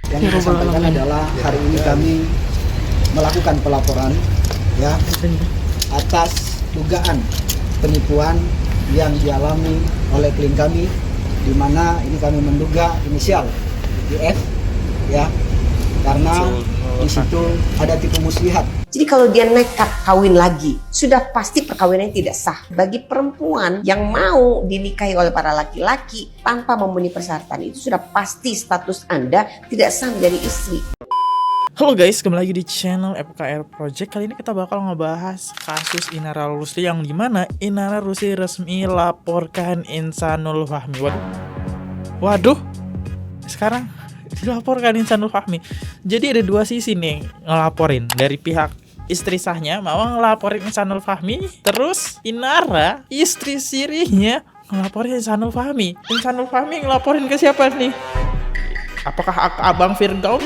Yang saya sampaikan adalah hari ini kami melakukan pelaporan ya atas dugaan penipuan yang dialami oleh klien kami, di mana ini kami menduga inisial IF ya, karena di situ ada tipu muslihat. Jadi kalau dia nekat kawin lagi, sudah pasti perkawinannya tidak sah. Bagi perempuan yang mau dinikahi oleh para laki-laki tanpa memenuhi persyaratan, itu sudah pasti status Anda tidak sah menjadi istri. Halo guys, kembali lagi di channel FKR Project. Kali ini kita bakal ngebahas kasus Inara Rusli, yang dimana Inara Rusli resmi laporkan Insanul Fahmi. Waduh, sekarang dilaporkan Insanul Fahmi. Jadi ada dua sisi nih ngelaporin. Dari pihak istri sahnya mau ngelaporin Insanul Fahmi, terus Inara, istri sirinya, ngelaporin Insanul Fahmi. Insanul Fahmi ngelaporin ke siapa nih? Apakah Abang Firgaun?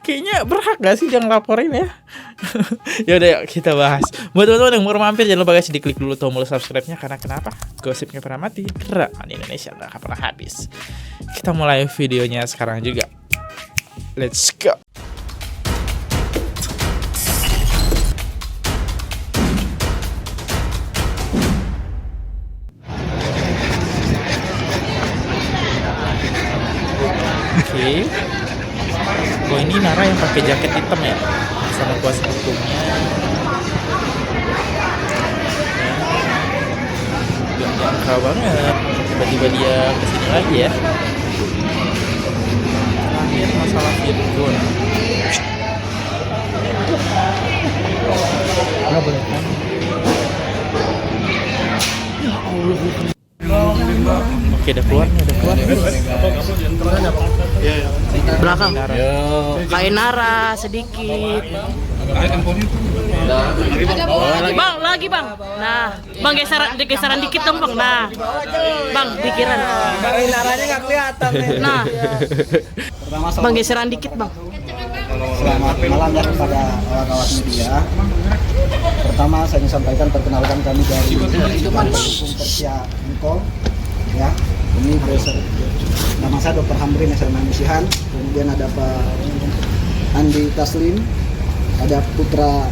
Kayaknya berhak gak sih dia ngelaporin ya? Yaudah yuk kita bahas. Buat teman-teman yang baru mampir, jangan lupa guys diklik dulu tombol subscribe-nya. Karena kenapa? Gosipnya pernah mati, gerakan Indonesia gak akan pernah habis. Kita mulai videonya sekarang juga. Let's go. Oke. Oh, ini Nara yang pakai jaket hitam ya, sama kuasa hukumnya. Gak nyangka banget tiba-tiba dia kesini lagi ya. Terakhir masalah Virgon. Nggak boleh kan? Ya Allah. Oke, udah keluar nih, belakang kain Nara sedikit. Bang, lagi bang. Nah, bang geseran dikit dong bang. Nah, bang pikiran. Kain Naranya nggak kelihatan. Nah, bang geseran dikit bang. Selamat malam ya kepada kawan-kawan media. Pertama saya ingin sampaikan, perkenalkan kami dari Hukum Persia Engkol ya. Ini nama saya Dr. Hamrin SMA Musihan, kemudian ada Pak Andi Taslim, ada Putra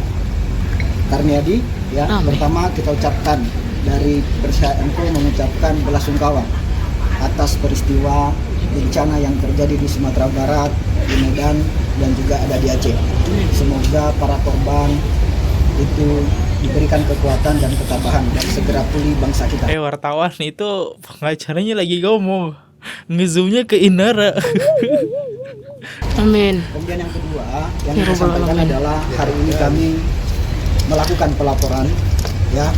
Karniadi ya. Pertama kita ucapkan dari Persia Engkol mengucapkan belasungkawa atas peristiwa bencana yang terjadi di Sumatera Barat, di Medan, dan juga ada di Aceh. Semoga para korban itu diberikan kekuatan dan ketabahan dan segera pulih bangsa kita. Wartawan itu pengacaranya lagi ngomong, ngezoomnya ke Inara. Amin. Kemudian yang kedua yang saya sampaikan adalah hari ini kami melakukan pelaporan ya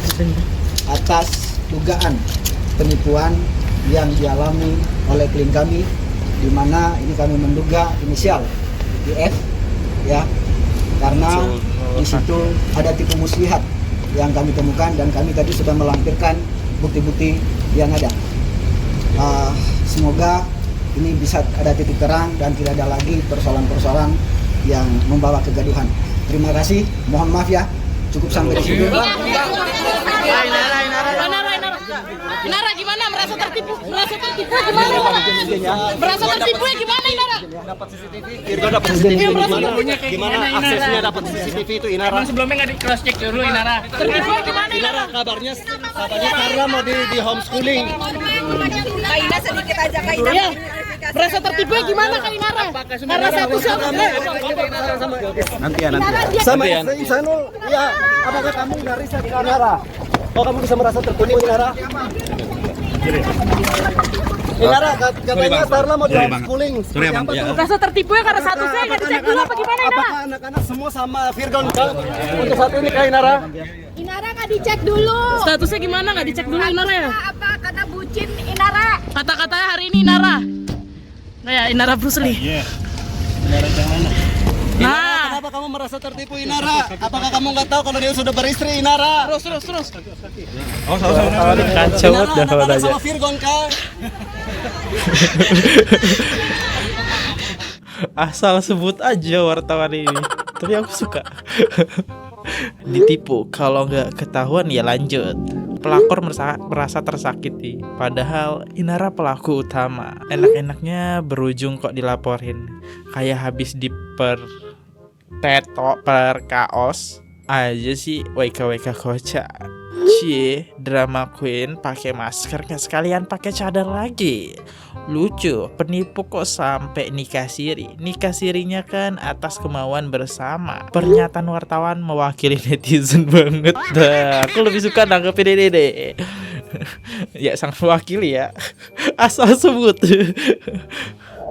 atas dugaan penipuan yang dialami oleh klien kami, di mana ini kami menduga inisial IF ya, karena di situ ada tipu muslihat yang kami temukan, dan kami tadi sudah melampirkan bukti-bukti yang ada. Semoga ini bisa ada titik terang dan tidak ada lagi persoalan-persoalan yang membawa kegaduhan. Terima kasih, mohon maaf ya, cukup sampai di sini. Inara gimana? Merasa tertipu? Gimana? Merasa tertipu ya gimana Inara? Dapat CCTV, Virgo dapat CCTV gimana aksesnya dapat CCTV itu Inara? Sebelumnya nggak di cross check dulu Inara. Tertipu gimana Inara? Kabarnya Carla mau di homeschooling. Kak Ina sedikit aja Kak Ina. Iya. Merasa tertipu ya gimana Kak Inara? Karena satu Nanti ya. Sama Insanul, ya. Apakah kamu dari Inara? Oh, kamu bisa merasa tertipu Inara? Inara, katanya Carla mau di homeschooling. merasa tertipu ya karena satu saya nggak dicek dulu apa gimana Inara? Apakah anak-anak semua sama Virgon untuk saat ini Kak Inara? Inara nggak dicek dulu. Statusnya gimana nggak dicek dulu Inara ya? Apa kata bucin Inara? Kata-katanya hari ini Inara. Nah ya, Inara Bruce Lee. Iya. Inara yang mana? Nah, Kenapa kamu merasa tertipu Inara? Apakah kamu nggak tahu kalau dia sudah beristri Inara? terus. Kacau Inara dah kalau anak-anak aja. sama Virgon kan? Asal sebut aja wartawan ini. Tapi aku suka. Ditipu, kalau nggak ketahuan ya lanjut. pelakor merasa tersakiti. Padahal Inara pelaku utama. Enak-enaknya berujung kok dilaporin. Kayak habis per kaos aja sih WK kocak. Cie, drama queen pakai masker nggak sekalian pakai cadar lagi. Lucu, penipu kok sampai nikah siri. Nikah sirinya kan atas kemauan bersama. Pernyataan wartawan mewakili netizen banget dah. Aku lebih suka nanggepin ini deh. Ya sang mewakili ya. Asal sebut.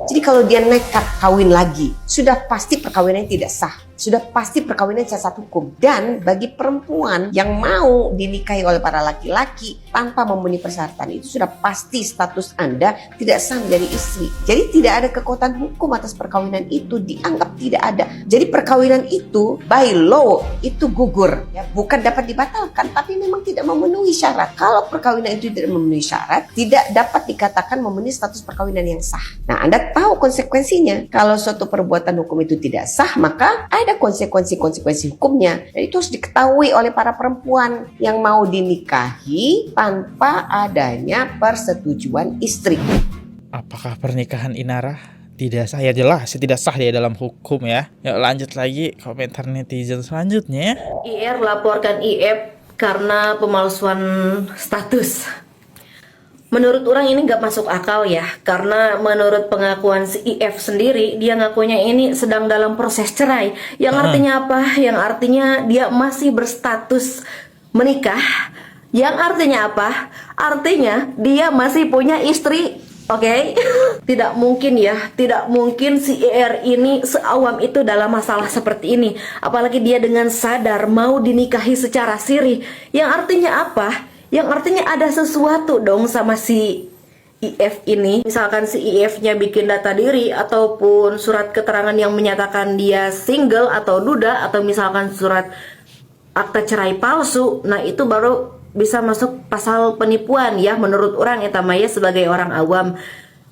Jadi kalau dia nekat kawin lagi, sudah pasti perkawinannya tidak sah. Sudah pasti perkawinan cacat hukum. Dan bagi perempuan yang mau dinikahi oleh para laki-laki tanpa memenuhi persyaratan, itu sudah pasti status Anda tidak sah menjadi istri. Jadi tidak ada kekuatan hukum atas perkawinan itu, dianggap tidak ada. Jadi perkawinan itu by law itu gugur, ya, bukan dapat dibatalkan, tapi memang tidak memenuhi syarat. Kalau perkawinan itu tidak memenuhi syarat, tidak dapat dikatakan memenuhi status perkawinan yang sah. Nah, Anda tahu konsekuensinya. Kalau suatu perbuatan hukum itu tidak sah, maka ada konsekuensi hukumnya. Dan itu harus diketahui oleh para perempuan yang mau dinikahi tanpa adanya persetujuan istri. Apakah pernikahan Inara tidak sah? Ya jelas tidak sah dia dalam hukum ya. Yuk lanjut lagi komentar netizen selanjutnya. IR laporkan IF karena pemalsuan status. Menurut orang ini nggak masuk akal ya, karena menurut pengakuan si IF sendiri, dia ngakunya ini sedang dalam proses cerai. Yang artinya apa? Yang artinya dia masih berstatus menikah. Yang artinya apa? Artinya dia masih punya istri. Oke? Tidak mungkin ya, tidak mungkin si IR ini seawam itu dalam masalah seperti ini. Apalagi dia dengan sadar mau dinikahi secara siri. Yang artinya apa? Yang artinya ada sesuatu dong sama si IF ini. Misalkan si IF-nya bikin data diri ataupun surat keterangan yang menyatakan dia single atau duda, atau misalkan surat akta cerai palsu. Nah, itu baru bisa masuk pasal penipuan ya, menurut orang etamaya sebagai orang awam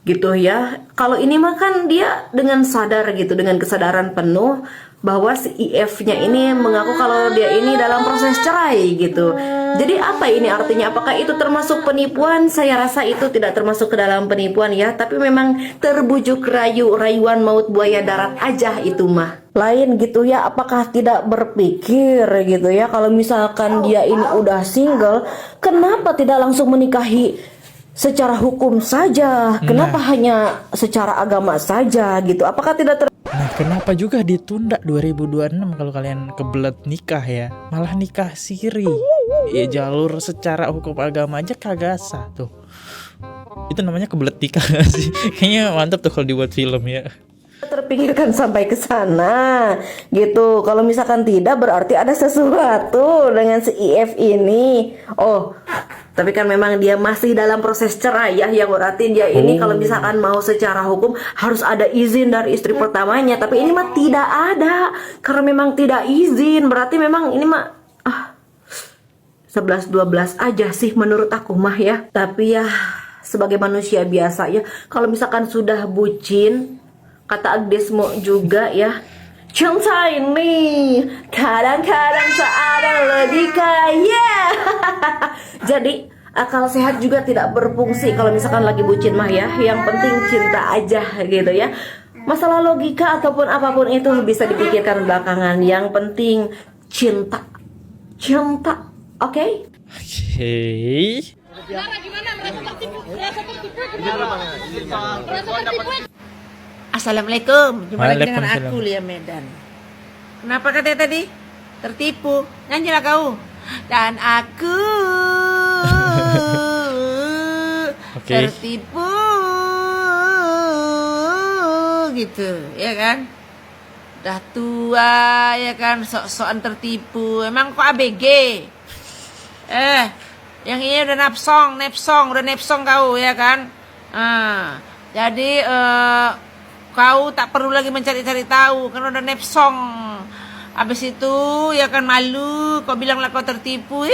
gitu ya. Kalau ini mah kan dia dengan sadar gitu, dengan kesadaran penuh bahwa si IF-nya ini mengaku kalau dia ini dalam proses cerai gitu. Jadi apa ini artinya? Apakah itu termasuk penipuan? Saya rasa itu tidak termasuk ke dalam penipuan ya, tapi memang terbujuk rayuan maut buaya darat aja itu mah. Lain gitu ya, apakah tidak berpikir gitu ya, kalau misalkan dia ini udah single, kenapa tidak langsung menikahi secara hukum saja? Kenapa hanya secara agama saja gitu? Apakah tidak Nah, kenapa juga ditunda 2026 kalau kalian kebelet nikah ya? Malah nikah siri. Ya jalur secara hukum agama aja kagak sah tuh. Itu namanya kebelet nikah gak sih? Kayaknya mantap tuh kalau dibuat film ya. terpinggirkan sampai ke sana gitu. Kalau misalkan tidak, berarti ada sesuatu dengan si IF ini. Oh, tapi kan memang dia masih dalam proses cerai ya, yang berarti dia ini kalau misalkan mau secara hukum harus ada izin dari istri pertamanya. Tapi ini mah tidak ada, karena memang tidak izin. Berarti memang ini mah 11-12 aja sih menurut aku mah ya. Tapi ya sebagai manusia biasa ya, kalau misalkan sudah bucin, kata Agdesmo juga ya, cinta ini kadang-kadang seada logika ya. Jadi akal sehat juga tidak berfungsi kalau misalkan lagi bucin mah ya. Yang penting cinta aja gitu ya. Masalah logika ataupun apapun itu bisa dipikirkan belakangan. Yang penting cinta. Cinta, oke? Oke. Nara gimana? Merasa tertipu? Merasa tertipu gimana? Merasa tertipu? Assalamualaikum, jumpa lagi dengan Waalaikumsalam. aku Lia Medan. Kenapa katanya tadi? Tertipu, nyanyilah kau. Dan aku Oke. tertipu gitu, ya kan? Udah tua ya kan, sok-sokan tertipu. Emang kok ABG? Yang ini udah udah nepsong kau ya kan? Jadi kau tak perlu lagi mencari-cari tahu karena udah nepsong. Habis itu ya kan malu, kau bilanglah kau tertipu.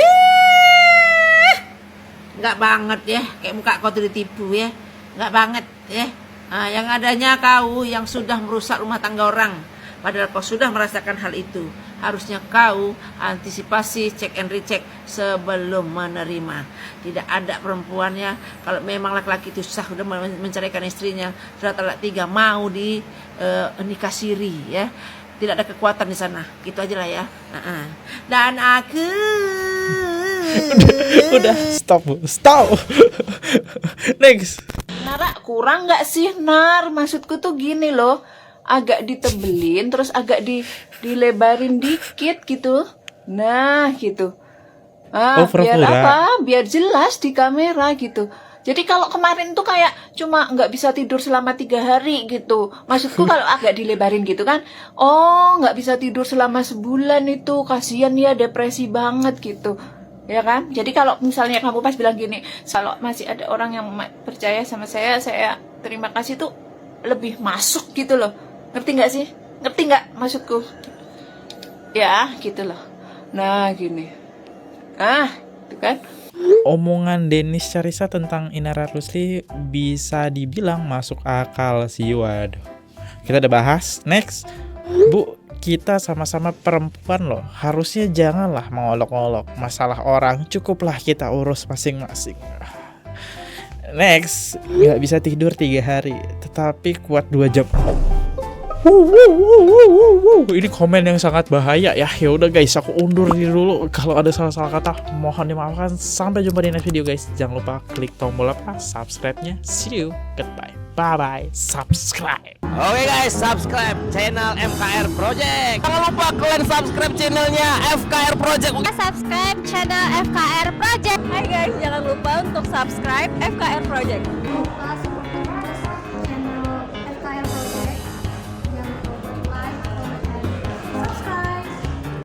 Enggak banget ya, kayak muka kau tertipu ya. Enggak banget ya. Yang adanya kau yang sudah merusak rumah tangga orang. Padahal kau sudah merasakan hal itu. Harusnya kau antisipasi, cek and recheck sebelum menerima. Tidak ada perempuannya, kalau memang laki-laki itu sah sudah menceraikan istrinya, sudah talak 3, mau di nikah siri ya. Tidak ada kekuatan di sana. Gitu aja lah ya. Dan aku Udah, stop. Next. Nara, kurang nggak sih, Nar? Maksudku tuh gini loh, agak ditebelin, terus agak dilebarin dikit gitu. Nah, gitu. Oh, Biar pura-pura. apa? Biar jelas di kamera gitu. Jadi kalau kemarin tuh kayak cuma nggak bisa tidur selama 3 hari gitu. Maksudku kalau agak dilebarin gitu kan, oh nggak bisa tidur selama sebulan itu, kasihan ya, depresi banget gitu. Ya kan? Jadi kalau misalnya kamu pas bilang gini, kalau masih ada orang yang percaya sama saya terima kasih tuh lebih masuk gitu loh. Ngerti nggak sih? Ngerti nggak maksudku? Ya, gitu loh. Nah, gini. Itu kan. Omongan Denis Carissa tentang Inara Rusli bisa dibilang masuk akal sih. Waduh, kita udah bahas. Next, Bu, kita sama-sama perempuan loh, harusnya janganlah mengolok-olok masalah orang, cukuplah kita urus masing-masing. Next, nggak bisa tidur 3 hari tetapi kuat 2 jam. Ini komen yang sangat bahaya ya. Ya udah guys, aku undur diri dulu. Kalau ada salah-salah kata mohon dimaafkan. Sampai jumpa di next video guys. Jangan lupa klik tombol subscribe-nya. See you, goodbye, bye bye, subscribe. Oke guys, subscribe channel FKR Project. Jangan lupa kalian subscribe channelnya FKR Project. Subscribe channel FKR Project. Hai guys, jangan lupa untuk subscribe FKR Project.